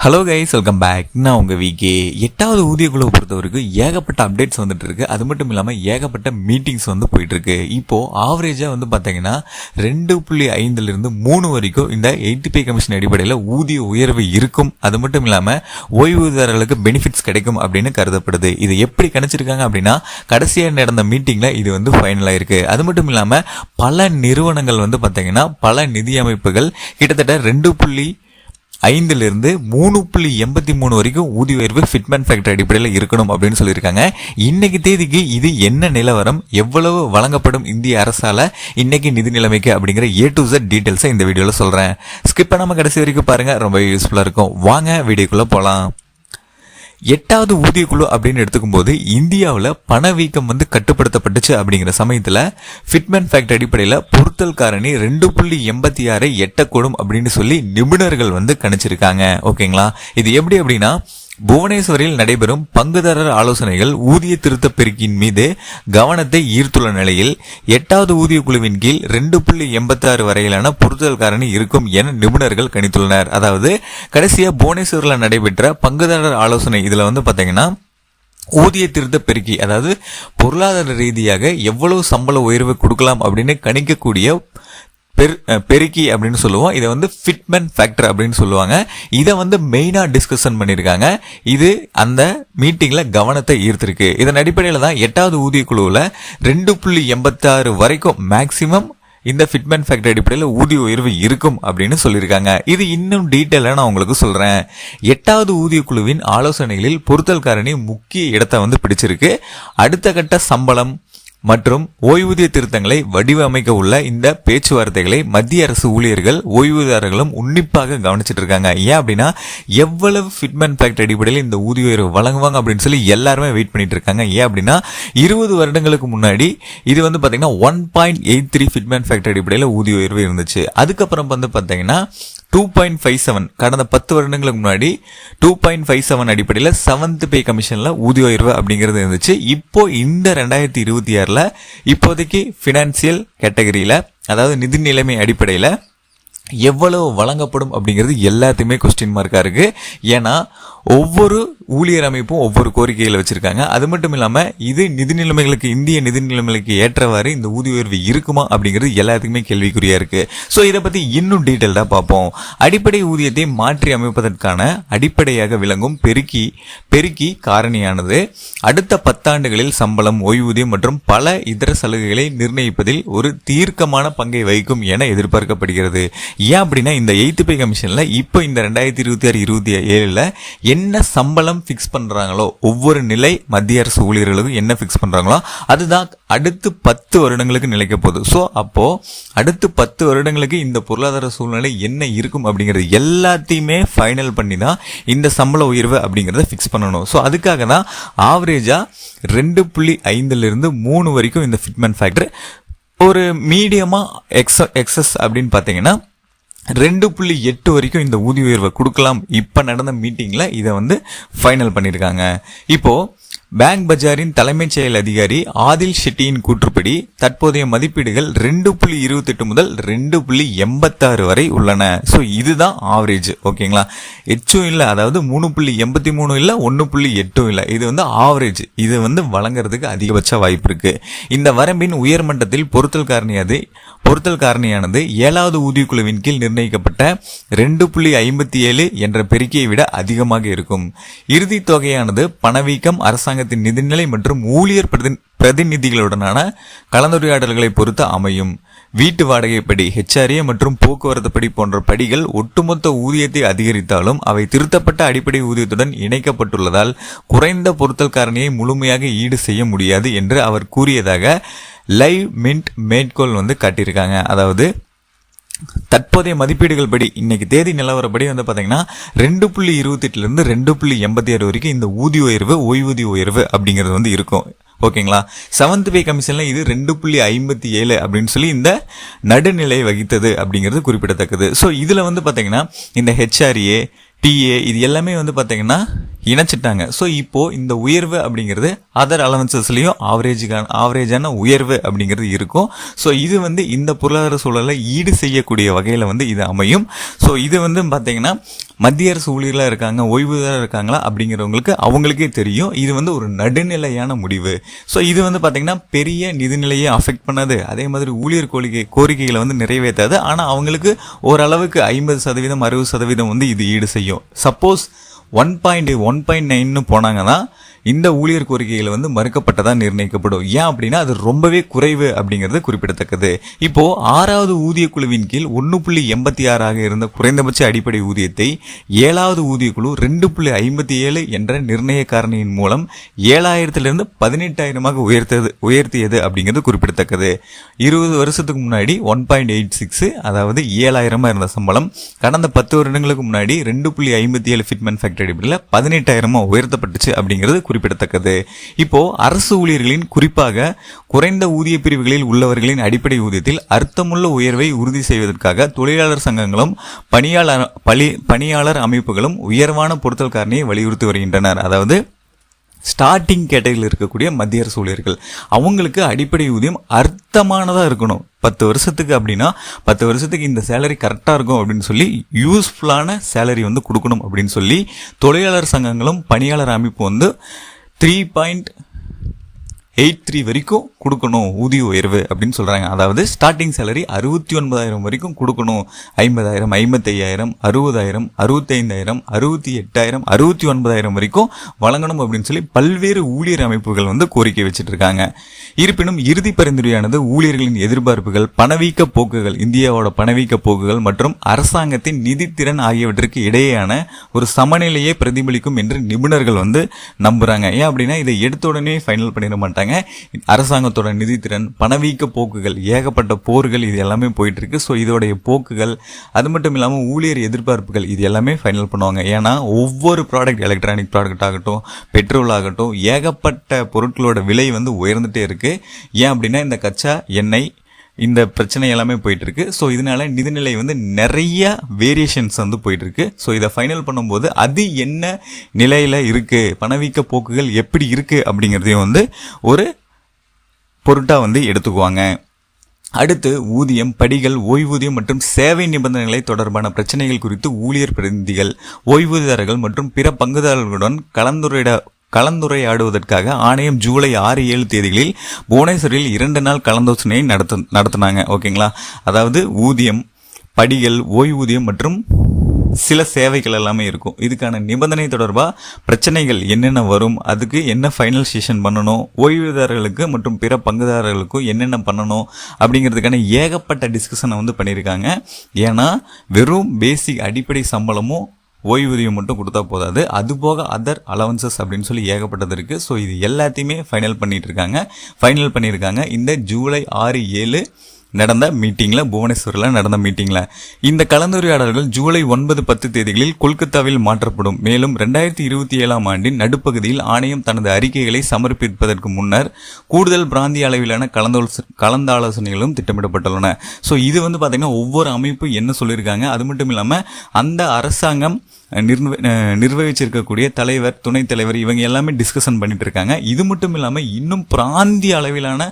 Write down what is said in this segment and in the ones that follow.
Hello guys, welcome back. நான் உங்கள் VK. 8வது ஊதியக்குழுவை பொறுத்தவரைக்கும் ஏகப்பட்ட அப்டேட்ஸ் வந்துட்டு இருக்கு. அது மட்டும் இல்லாமல் ஏகப்பட்ட மீட்டிங்ஸ் போயிட்டு இருக்கு. இப்போது ஆவரேஜாக பார்த்தீங்கன்னா 2.5 3 வரைக்கும் இந்த 8th பே கமிஷன் அடிப்படையில் ஊதிய உயர்வு இருக்கும். அது மட்டும் இல்லாமல் ஓய்வூதியர்களுக்கு பெனிஃபிட்ஸ் கிடைக்கும் அப்படின்னு கருதப்படுது. இது எப்படி கணிச்சிருக்காங்க அப்படின்னா, கடைசியாக நடந்த மீட்டிங்கில் இது ஃபைனலாக இருக்கு. அது மட்டும் இல்லாமல் பல நிறுவனங்கள் பார்த்தீங்கன்னா பல நிதி அமைப்புகள் கிட்டத்தட்ட 2.5 3.83 வரைக்கும் ஊதிய உயர்வு ஃபிட்மென்ட் ஃபேக்டர் அடிப்படையில் இருக்கணும் அப்படின்னு சொல்லியிருக்காங்க. இன்னைக்கு தேதிக்கு இது என்ன நிலவரம், எவ்வளவு வழங்கப்படும் இந்திய அரசால இன்னைக்கு நிதி நிலைமைக்கு அப்படிங்கிற A to Z டீட்டெயில்ஸை இந்த வீடியோவில் சொல்றேன். ஸ்கிப் பண்ணாம கடைசி வரைக்கும் பாருங்க, ரொம்ப யூஸ்ஃபுல்லா இருக்கும். வாங்க வீடியோக்குள்ள போலாம். 8வது ஊதியக்குழு அப்படின்னு எடுத்துக்கும் போது இந்தியாவில் பணவீக்கம் கட்டுப்படுத்தப்பட்டுச்சு. அப்படிங்கிற சமயத்தில் ஃபிட்மென்ட் ஃபேக்டர் அடிப்படையில் பொருத்தல் காரணி 2.86 எட்டக்கூடும் அப்படின்னு சொல்லி நிபுணர்கள் கணிச்சிருக்காங்க. ஓகேங்களா, இது எப்படி அப்படின்னா, புவனேஸ்வரில் நடைபெறும் பங்குதாரர் ஆலோசனைகள் ஊதிய திருத்த பெருக்கின் மீது கவனத்தை ஈர்த்துள்ள நிலையில் 8வது ஊதிய குழுவின் கீழ் 2.86 வரையிலான பொருத்தல் காரணி இருக்கும் என நிபுணர்கள் கணித்துள்ளனர். அதாவது கடைசியா புவனேஸ்வரில் நடைபெற்ற பங்குதாரர் ஆலோசனை இதுல பாத்தீங்கன்னா ஊதிய திருத்த பெருக்கி, அதாவது பொருளாதார ரீதியாக எவ்வளவு சம்பள உயர்வு கொடுக்கலாம் அப்படின்னு கணிக்கக்கூடிய பெருக்கி அப்படின்னு சொல்லுவோம். இதை ஃபிட்மென்ட் ஃபேக்டர் அப்படின்னு சொல்லுவாங்க. இதை மெயினா டிஸ்கஷன் பண்ணியிருக்காங்க. இது அந்த மீட்டிங்ல கவனத்தை ஈர்த்திருக்கு. இதன் அடிப்படையில் தான் 8வது ஊதிய குழுவில் 2.86 வரைக்கும் மேக்சிமம் இந்த ஃபிட்மென்ட் ஃபேக்டர் அடிப்படையில் ஊதிய உயர்வு இருக்கும் அப்படின்னு சொல்லியிருக்காங்க. இது இன்னும் டீட்டெயிலாக நான் உங்களுக்கு சொல்றேன். 8வது ஊதிய குழுவின் ஆலோசனைகளில் பொருத்தல் காரணி முக்கிய இடத்தை பிடிச்சிருக்கு. அடுத்த கட்ட சம்பளம் மற்றும் ஓய்வூதிய திருத்தங்களை வடிவமைக்க உள்ள இந்த பேச்சுவார்த்தைகளை மத்திய அரசு ஊழியர்கள் ஓய்வூதியர்களும் உன்னிப்பாக கவனிச்சிட்டு இருக்காங்க. ஏன் அப்படின்னா, எவ்வளவு ஃபிட்மென்ட் ஃபேக்டர் அடிப்படையில் இந்த ஊதிய உயர்வு வழங்குவாங்க அப்படின்னு சொல்லி எல்லாருமே வெயிட் பண்ணிட்டு இருக்காங்க. ஏன் அப்படின்னா, 20 வருடங்களுக்கு முன்னாடி இது பாத்தீங்கன்னா 1.83 ஃபிட்மென்ட் ஃபேக்டர் அடிப்படையில் ஊதிய உயர்வு இருந்துச்சு. அதுக்கப்புறம் பாத்தீங்கன்னா 2.57 கடந்த 10 வருடங்களுக்கு முன்னாடி 2.57 அடிப்படையில் 7th பே கமிஷன்ல ஊதிய உயர்வு அப்படிங்கிறது இருந்துச்சு. இப்போ இந்த 2026ல இப்போதைக்கு பினான்சியல் கேட்டகரியில, அதாவது நிதி நிலைமை அடிப்படையில் எவ்வளவு வழங்கப்படும் அப்படிங்கிறது எல்லாத்தையுமே கொஸ்டின் மார்க்கா இருக்கு. ஏன்னா ஒவ்வொரு ஊழியர் அமைப்பும் ஒவ்வொரு கோரிக்கைகளை வச்சிருக்காங்க. அது மட்டும் இல்லாம இது நிதி நிலைமைகளுக்கு, இந்திய நிதி நிலைமைகளுக்கு ஏற்றவாறு இந்த ஊதிய உயர்வு இருக்குமா அப்படிங்கிறது எல்லாத்துக்குமே கேள்விக்குறியா இருக்கு. ஸோ இதை பத்தி இன்னும் டீட்டெயில்டா பார்ப்போம். அடிப்படை ஊதியத்தை மாற்றி அமைப்பதற்கான அடிப்படையாக விளங்கும் பெருக்கி காரணியானது அடுத்த 10 ஆண்டுகளில் சம்பளம், ஓய்வூதியம் மற்றும் பல இதர சலுகைகளை நிர்ணயிப்பதில் ஒரு தீர்க்கமான பங்கை வகிக்கும் என எதிர்பார்க்கப்படுகிறது. ஏன் அப்படின்னா, இந்த 8th பே கமிஷன்ல இப்போ இந்த 2026-27ல என்ன சம்பளம் பிக்ஸ் பண்றாங்களோ, ஒவ்வொரு நிலை மத்திய அரசு ஊழியர்களுக்கும் என்ன பிக்ஸ் பண்றாங்களோ அதுதான் அடுத்து 10 வருடங்களுக்கு நிலைக்க போகுது. ஸோ அப்போ அடுத்து 10 வருடங்களுக்கு இந்த பொருளாதார சூழ்நிலை என்ன இருக்கும் அப்படிங்கிறது எல்லாத்தையுமே ஃபைனல் பண்ணி தான் இந்த சம்பள உயர்வு அப்படிங்கிறத பிக்ஸ் பண்ணணும். ஸோ அதுக்காக தான் ஆவரேஜா 2.5 3 வரைக்கும் இந்த ஃபிட்மென்ட் ஃபேக்டர், ஒரு மீடியமா எக்ஸஸ் அப்படின்னு பாத்தீங்கன்னா 2.8 வரைக்கும் இந்த ஊதிய உயர்வை கொடுக்கலாம். இப்ப நடந்த மீட்டிங்ல இதை ஃபைனல் பண்ணிருக்காங்க. இப்போ பேங்க் பஜாரின் தலைமைச் செயல் அதிகாரி ஆதில் ஷெட்டியின் கூற்றுப்படி தற்போதைய மதிப்பீடுகள் 2.28 முதல் 2.86 வரை உள்ளன. ஸோ இதுதான் ஆவரேஜ். ஓகேங்களா, எச்சும் இல்லை, அதாவது 3.83 இல்லை, 1.8 இல்லை, இது ஆவரேஜ். இது வழங்குறதுக்கு அதிகபட்ச வாய்ப்பு இருக்கு. இந்த வரம்பின் உயர்மட்டத்தில் பொருத்தல் காரணியானது 7வது ஊதிய குழுவின் கீழ் நிர்ணயிக்கப்பட்ட 2.57 என்ற பெருக்கியை விட அதிகமாக இருக்கும். இறுதி தொகையானது பணவீக்கம், அரசாங்கத்தின் நிதிநிலை மற்றும் ஊழியர் பிரதிநிதிகளுடனான கலந்துரையாடல்களை பொறுத்து அமையும். வீட்டு வாடகைப்படி, HRA மற்றும் போக்குவரத்து படி போன்ற படிகள் ஒட்டுமொத்த ஊதியத்தை அதிகரித்தாலும் அவை திருத்தப்பட்ட அடிப்படை ஊதியத்துடன் இணைக்கப்பட்டுள்ளதால் குறைந்த பொருத்தல் காரணியை முழுமையாக ஈடு செய்ய முடியாது என்று அவர் கூறியதாக லைவ் மின்ட் மேற்கோள் காட்டியிருக்காங்க. அதாவது தற்போதைய மதிப்பீடுகள் படி, இன்னைக்கு தேதி நிலவரப்படி பாத்தீங்கன்னா 2.28 2.86 வரைக்கும் இந்த ஊதிய உயர்வு, ஓய்வூதிய உயர்வு அப்படிங்கிறது இருக்கும். ஓகேங்களா, 7th பே கமிஷன்ல இது 2.57 அப்படின்னு சொல்லி இந்த நடுநிலை வகித்தது அப்படிங்கிறது குறிப்பிடத்தக்கது. ஸோ இதுல பாத்தீங்கன்னா இந்த HRA, TA இது எல்லாமே பாத்தீங்கன்னா இணைச்சிட்டாங்க. ஸோ இப்போ இந்த உயர்வு அப்படிங்கிறது அதர் அலவன்சஸ்லையும் ஆவரேஜான உயர்வு அப்படிங்கிறது இருக்கும். ஸோ இது இந்த பொருளாதார சூழலை ஈடு செய்யக்கூடிய வகையில் இது அமையும். ஸோ இது பார்த்தீங்கன்னா மத்திய அரசு ஊழியர்களாக இருக்காங்க, ஓய்வூதியராக இருக்காங்களா அப்படிங்கிறவங்களுக்கு அவங்களுக்கே தெரியும். இது ஒரு நடுநிலையான முடிவு. ஸோ இது பார்த்தீங்கன்னா பெரிய நிதிநிலையை அஃபெக்ட் பண்ணாது, அதே மாதிரி ஊழியர் கோரிக்கைகளை நிறைவேற்றாது. ஆனால் அவங்களுக்கு ஓரளவுக்கு 50% 60% இது ஈடு செய்யும். சப்போஸ் 1.9 போனாங்கன்னா இந்த ஊழியர் கோரிக்கைகள் மறுக்கப்பட்டதா நிர்ணயிக்கப்படும். ஏன் அப்படின்னா அது ரொம்பவே குறைவு அப்படிங்கிறது குறிப்பிடத்தக்கது. இப்போ 6வது ஊதிய குழுவின் கீழ் 1.86 இருந்த குறைந்தபட்ச அடிப்படை ஊதியத்தை 7வது ஊதிய குழு 2.57 என்ற நிர்ணய காரணியின் மூலம் 7,000 18,000 உயர்த்தியது அப்படிங்கிறது குறிப்பிடத்தக்கது. 20 வருஷத்துக்கு முன்னாடி 1.86 அதாவது 7,000 இருந்த சம்பளம் கடந்த 10 வருடங்களுக்கு முன்னாடி 2.57 ஃபிட்மென் ஃபேக்டர் அடிப்படையில் 18,000 உயர்த்தப்பட்டுச்சு அப்படிங்கிறது குறிப்பிடத்தக்கது. இப்போ அரசு ஊழியர்களின் குறிப்பாக குறைந்த ஊதிய பிரிவுகளில் உள்ளவர்களின் அடிப்படை ஊதியத்தில் அர்த்தமுள்ள உயர்வை உறுதி செய்வதற்காக தொழிலாளர் சங்கங்களும் பணியாளர் அமைப்புகளும் உயர்வான பொருத்தல் காரணியை வலியுறுத்தி வருகின்றனர். அதாவது ஸ்டார்டிங் கேட்டகரியில் இருக்கக்கூடிய மத்திய அரசு ஊழியர்கள் அவங்களுக்கு அடிப்படை ஊதியம் அர்த்தமானதாக இருக்கணும். 10 வருஷத்துக்கு அப்படின்னா 10 வருஷத்துக்கு இந்த சேலரி கரெக்டாக இருக்கும் அப்படின்னு சொல்லி யூஸ்ஃபுல்லான சேலரி கொடுக்கணும் அப்படின்னு சொல்லி தொழிலாளர் சங்கங்களும் பணியாளர் அமைப்பு 3.83 வரைக்கும் கொடுக்கணும் ஊதிய உயர்வு அப்படின்னு சொல்றாங்க. அதாவது ஸ்டார்டிங் சேலரி 69,000 வரைக்கும் கொடுக்கணும். 50,000 55,000 60,000 65,000 68,000 69,000 வரைக்கும் வழங்கணும் அப்படின்னு சொல்லி பல்வேறு ஊழியர் அமைப்புகள் கோரிக்கை வச்சுட்டு இருக்காங்க. இருப்பினும் இறுதி பரிந்துரையானது ஊழியர்களின் எதிர்பார்ப்புகள், பணவீக்க போக்குகள், இந்தியாவோட பணவீக்க போக்குகள் மற்றும் அரசாங்கத்தின் நிதித்திறன் ஆகியவற்றிற்கு இடையேயான ஒரு சமநிலையை பிரதிபலிக்கும் என்று நிபுணர்கள் நம்புறாங்க. ஏன் அப்படின்னா இதை எடுத்த உடனே ஃபைனல் பண்ணிட மாட்டாங்க. அரசாங்கத்தோட நிதித்திறன், பணவீக்க போக்குகள், ஏகப்பட்ட போர்கள் இது எல்லாமே போயிட்டு இருக்கு. ஸோ இதோடைய போக்குகள், அது மட்டும் இல்லாமல் ஊழியர் எதிர்பார்ப்புகள் இது எல்லாமே ஃபைனல் பண்ணுவாங்க. ஏன்னா ஒவ்வொரு ப்ராடக்ட், எலக்ட்ரானிக் ப்ராடக்ட் ஆகட்டும், பெட்ரோல் ஆகட்டும், ஏகப்பட்ட பொருட்களோட விலை உயர்ந்துட்டே இருக்கு. ஏன் அப்படின்னா இந்த கச்சா எண்ணெய் இந்த பிரச்சனை எல்லாமே போயிட்டு இருக்கு. ஸோ இதனால நிதிநிலை நிறைய வேரியேஷன்ஸ் போயிட்டு இருக்கு. ஸோ இதை ஃபைனல் பண்ணும்போது அது என்ன நிலையில இருக்கு, பணவீக்க போக்குகள் எப்படி இருக்கு அப்படிங்கிறதையும் ஒரு பொருட்டா எடுத்துக்குவாங்க. அடுத்து ஊதியம், படிகள், ஓய்வூதியம் மற்றும் சேவை நிபந்தனைகளை தொடர்பான பிரச்சனைகள் குறித்து ஊழியர் பிரதிநிதிகள், ஓய்வூதியர்கள் மற்றும் பிற பங்குதாரர்களுடன் கலந்துரையாடுவதற்காக ஆணையம் ஜூலை 6-7 தேதிகளில் புவனேஸ்வரில் 2 நாள் கலந்தாலோசனையை நடத்தினாங்க. ஓகேங்களா? அதாவது ஊதியம், படிகள், ஓய்வூதியம் மற்றும் சில சேவைகள் எல்லாமே இருக்கும். இதுக்கான நிபந்தனை தொடர்பாக பிரச்சனைகள் என்னென்ன வரும், அதுக்கு என்ன ஃபைனல் செஷன் பண்ணணும், ஓய்வூதியர்களுக்கு மற்றும் பிற பங்குதாரர்களுக்கும் என்னென்ன பண்ணணும் அப்படிங்கிறதுக்கான ஏகப்பட்ட டிஸ்கஷனை பண்ணியிருக்காங்க. ஏன்னா வெறும் பேசிக் அடிப்படை சம்பளமும் ஓய்வூதியம் மட்டும் கொடுத்தா போதாது, அது போக அதர் அலவன்சஸ் அப்படின்னு சொல்லி ஏகப்பட்டது இருக்கு. ஸோ இது எல்லாத்தையுமே ஃபைனல் பண்ணியிருக்காங்க இந்த ஜூலை 6-7 நடந்த மீட்டிங்ல, புவனேஸ்வரில் நடந்த மீட்டிங்ல. இந்த கலந்துரையாடல்கள் ஜூலை 9-10 தேதிகளில் கொல்கத்தாவில் மாற்றப்படும். மேலும் 2027 ஆண்டின் நடுப்பகுதியில் ஆணையம் தனது அறிக்கைகளை சமர்ப்பிப்பதற்கு முன்னர் கூடுதல் பிராந்திய அளவிலான கலந்தாலோசனைகளும் திட்டமிடப்பட்டுள்ளன. ஸோ இது பார்த்தீங்கன்னா ஒவ்வொரு அமைப்பு என்ன சொல்லியிருக்காங்க, அது மட்டும் இல்லாமல் அந்த அரசாங்கம் நிர்வகிச்சிருக்கக்கூடிய தலைவர், துணைத் தலைவர் இவங்க எல்லாமே டிஸ்கஷன் பண்ணிட்டு இருக்காங்க. இது மட்டும் இல்லாமல் இன்னும் பிராந்திய அளவிலான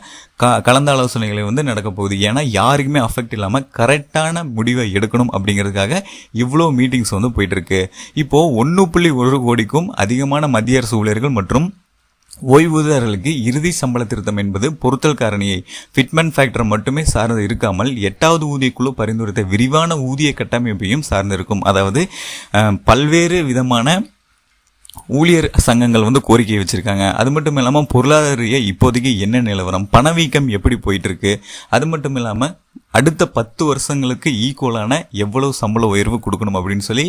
கலந்தாலோசனைகளை நடக்க போகுது. ஏன்னா யாருக்குமே அஃபெக்ட் இல்லாமல் கரெக்டான முடிவை எடுக்கணும் அப்படிங்கிறதுக்காக இவ்வளோ மீட்டிங்ஸ் போயிட்டு இருக்கு. இப்போ 1.1 கோடிக்கும் அதிகமான மத்திய அரசு ஊழியர்கள் மற்றும் ஓய்வூதியர்களுக்கு இறுதி சம்பள திருத்தம் என்பது பொருத்தல் காரணியை, ஃபிட்மென் ஃபேக்டர் மட்டுமே சார்ந்து இருக்காமல் 8வது ஊதிய குழு பரிந்துரைத்த விரிவான ஊதிய கட்டமைப்பையும் சார்ந்திருக்கும். அதாவது பல்வேறு விதமான ஊழியர் சங்கங்கள் கோரிக்கை வச்சிருக்காங்க. அது மட்டும் இல்லாமல் பொருளாதார இப்போதைக்கு என்ன நிலவரம், பணவீக்கம் எப்படி போயிட்டு இருக்கு, அது மட்டும் இல்லாமல் அடுத்த 10 வருஷங்களுக்கு ஈக்குவலான எவ்வளவு சம்பள உயர்வு கொடுக்கணும் அப்படின்னு சொல்லி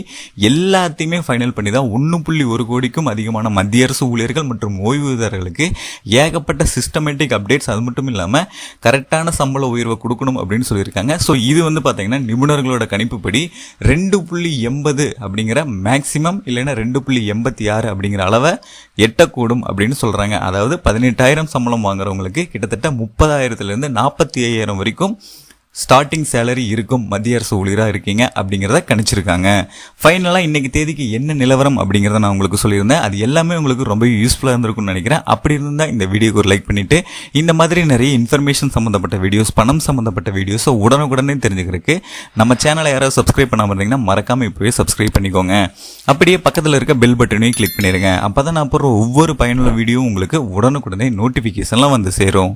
எல்லாத்தையுமே ஃபைனல் பண்ணி தான் 1.1 கோடிக்கும் அதிகமான மத்திய அரசு ஊழியர்கள் மற்றும் ஓய்வூதியர்களுக்கு ஏகப்பட்ட சிஸ்டமேட்டிக் அப்டேட்ஸ், அது மட்டும் இல்லாமல் கரெக்டான சம்பள உயர்வை கொடுக்கணும் அப்படின்னு சொல்லியிருக்காங்க. ஸோ இது பார்த்தீங்கன்னா நிபுணர்களோட கணிப்புப்படி 2.80 அப்படிங்கிற மேக்சிமம் இல்லைன்னா 2.86 அப்படிங்கிற அளவை எட்டக்கூடும் அப்படின்னு சொல்றாங்க. அதாவது 18,000 சம்பளம் வாங்குறவங்களுக்கு கிட்டத்தட்ட 30,000 to 45,000 வரைக்கும் ஸ்டார்டிங் சேலரி இருக்கும் மத்திய அரசு ஊழியராக இருக்கீங்க அப்படிங்கிறத கணிச்சிருக்காங்க. ஃபைனலாக இன்னைக்கு தேதிக்கு என்ன நிலவரம் அப்படிங்கிறத நான் உங்களுக்கு சொல்லியிருந்தேன். அது எல்லாமே உங்களுக்கு ரொம்ப யூஸ்ஃபுல்லாக இருந்திருக்கும்னு நினைக்கிறேன். அப்படி இருந்தால் இந்த வீடியோக்கு ஒரு லைக் பண்ணிட்டு இந்த மாதிரி நிறைய இன்ஃபர்மேஷன் சம்மந்தப்பட்ட வீடியோஸ், பணம் சம்மந்தப்பட்ட வீடியோஸை உடனுக்குடனே தெரிஞ்சுக்கிறதுக்கு நம்ம சேனலை யாராவது சப்ஸ்கிரைப் பண்ணாமல் இருந்தீங்கன்னா மறக்காமல் இப்போவே சப்ஸ்கிரைப் பண்ணிக்கோங்க. அப்படியே பக்கத்தில் இருக்க பெல் பட்டனையும் கிளிக் பண்ணிடுங்க. அப்போ தான் நான் போடுற ஒவ்வொரு பயனுள்ள வீடியோவும் உங்களுக்கு உடனுக்குடனே நோட்டிஃபிகேஷன்லாம் வந்து சேரும்.